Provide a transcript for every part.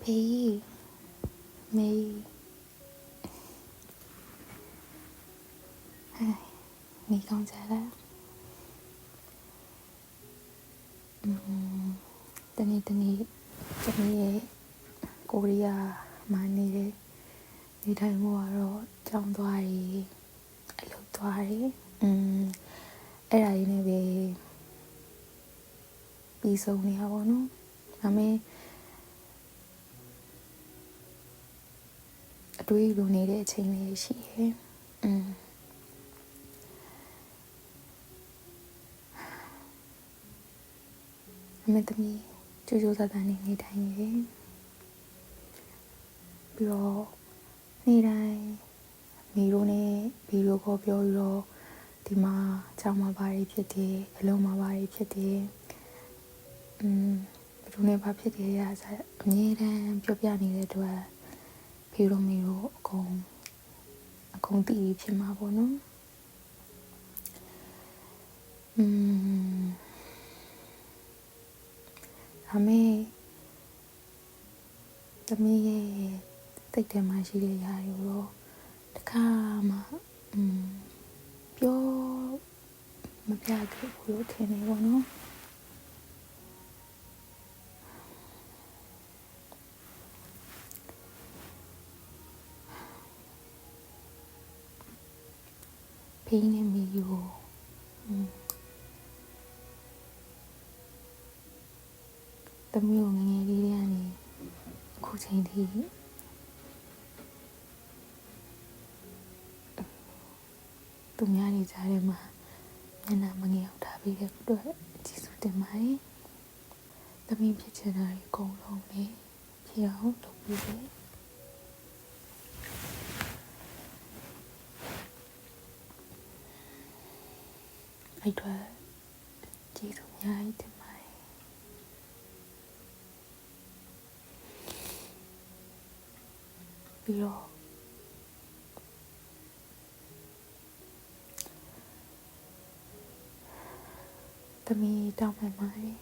Hey, me, me con ra đó. Tani Korea mà đi thay mua rồi trong toài lúc toài ấy là này về đi sâu này hả nó mà mẹ đuôi đồ này để chơi này chị ấy mẹ tami chú ta này thay ấy biểu này đây video này video có biểu rồi thì mà trong mà bài viết thì lâu mà bài viết thì video này bài viết thì là nghe ra biểu biểu này để đùa video mình còn tỉ phía mà vô nó mẹ tami tích để mà chỉ để dài rồi khá mà biểu mà biểu cái video thế này vô nó pain and me you tamiကိုငငယ်လေးတွေကနေအခုချိန်ထိသူများတွေကြားထဲမှာမျက်နှာမငယ်အောင်ထားပေးတဲ့အတွက်ကျေးဇူးတင်ပါတယ်တမီးဖြစ်ချင်တာတွေအကုန်လုံးနဲ့ဖြစ်အောင်လုပ်ပေးတယ်အဲ့တော့ကျေးဇူးများတင်ပါတယ်ပြီးတော့တမီးတောင်းပန်ပါတယ်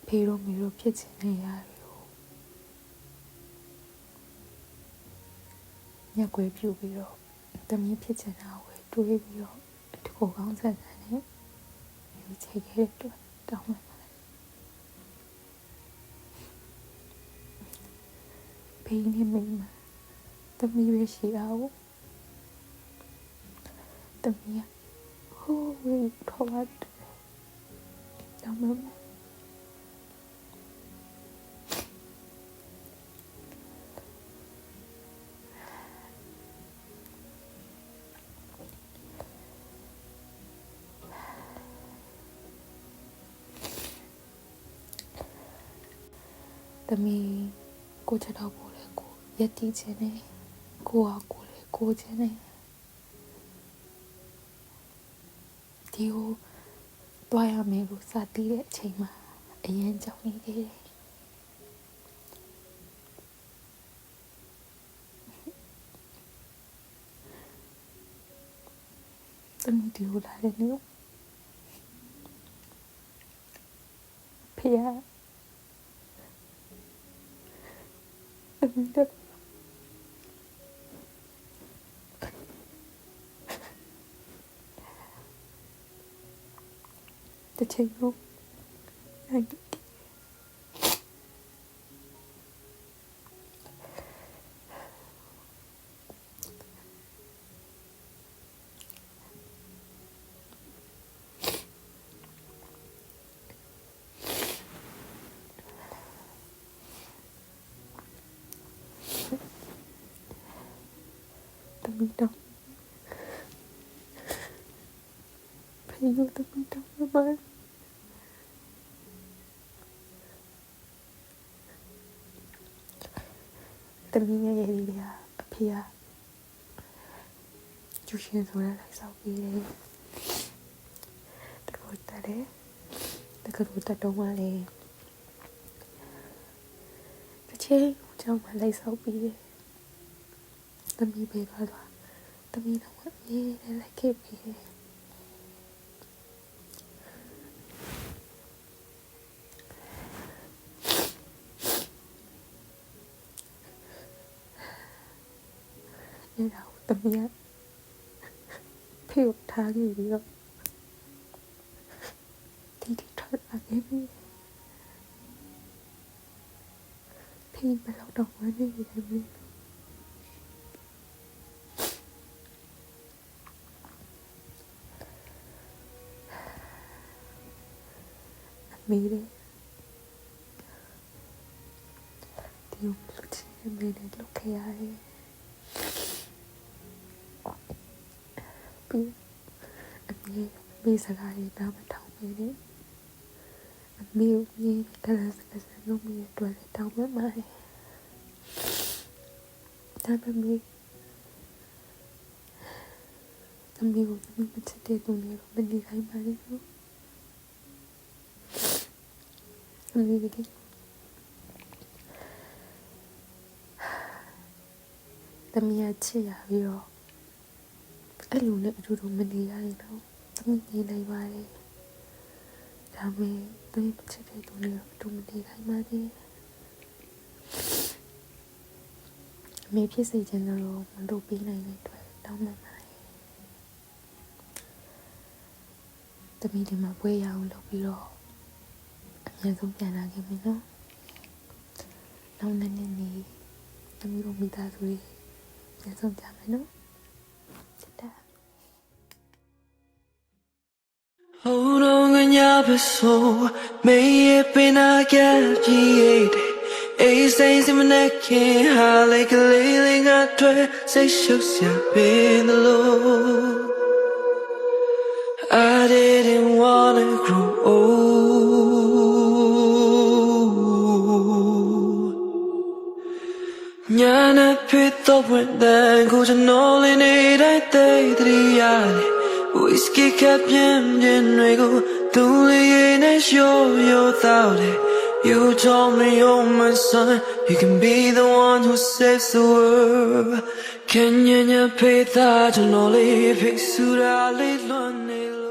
ဖေတို့မေတို့ဖြစ်ချင်နေရတယ်ညက်ွယ်ပြူပြီးတော့တမီးဖြစ်ချင်တာဝယ်တွေးပြီးတော့ဒီကိုကောင်းဆက်ဆန်နဲ့ယူချေခဲ့တဲ့အတွက်တောင်းပန်ပါတယ်ဖေနဲ့မိမတမီးပဲရှိအောင်တမီးဟိုးဝေးထောက်တယ်တောင်းပန်တမီးကိုချက်တော့ပို့လေကိုရက်တီးခြင်းနဲ့ကိုဟာကိုလေကိုခြင်းနဲ့ဒီကိုတွားရမယ်လို့စတည်တဲ့အချိန်မှာအရင်ကြောက်နေသေးတယ်တမီးဒီကိုလာတယ်နော်ဖေးတချင်လို့အဲ့တမီးတော့ဖေးတို့တမီးတော့ဘာတမီးရဲ့ရည်ရည်အဖေကကျူရှင်ဆိုရလိုက်ဆောက်ပြီးတယ်တကူတက်တယ်တကူတက်တော့မှလေတစ်ချိန်ကြောင့်မှလိုက်ဆောက်ပြီးတယ်တမီးပဲသွားတမီးတော့အေးလိုက်ခဲ့ပြီးတယ် ခဲ့တာကိုသမီးကဖေကိုထားခဲ့ပြီးတော့ဒီထွက်လာခဲ့ပြီဖေဘယ်လောက်တော့ဝမ်းနေပြီလဲမသိဘူးမေးတယ်ဒီလိုလူချင်းမေးတယ်လောက်ခဲ့ရတယ်ပြီးအမေစကားရေးနားမထောင်ပေးနဲ့အမေကိုမြင်ကလစကစလုံးမြင်တွေ့တယ်တောင်းမှမတယ်ဒါပေမဲ့သမီးကိုသမီးမချစ်တဲ့သူမျိုးမနေခိုင်းပါနဲ့နော်သမီးကသမီးချစ်ရပြီးတော့အဲ့လိုနဲ့အတူတူမနေရရင်တော့သမီးနေနိုင်ပါတယ်ဒါပေမဲ့သမီးမချစ်တဲ့သူမျိုးအတူမနေခိုင်းပါနဲ့အမေဖြစ်စေချင်တယ်လို့မလုပ်ပေးနိုင်တဲ့အတွက်တောင်းပန်ပါတယ်သမီးဒီမှာပွဲရအောင်လုပ်ပြီးတော့အမြန်ဆုံးပြန်လာခဲ့မယ်နော်နောက်နေ့နေသမီးတို့မိသားစုတွေပြန်ဆုံးကြမယ်နော်ချစ်တာ Hold on and you're so may it be not get a says in my neck how like a lily got to say shows ya in the low I didn't wanna grow old Nyana pit up when then go to all in it I think Whiskey kept him in rego, Dooley in a show your thought it. You told me, oh my son, you can be the one who saves the world. Can you pay that and all it? Pick suit, I'll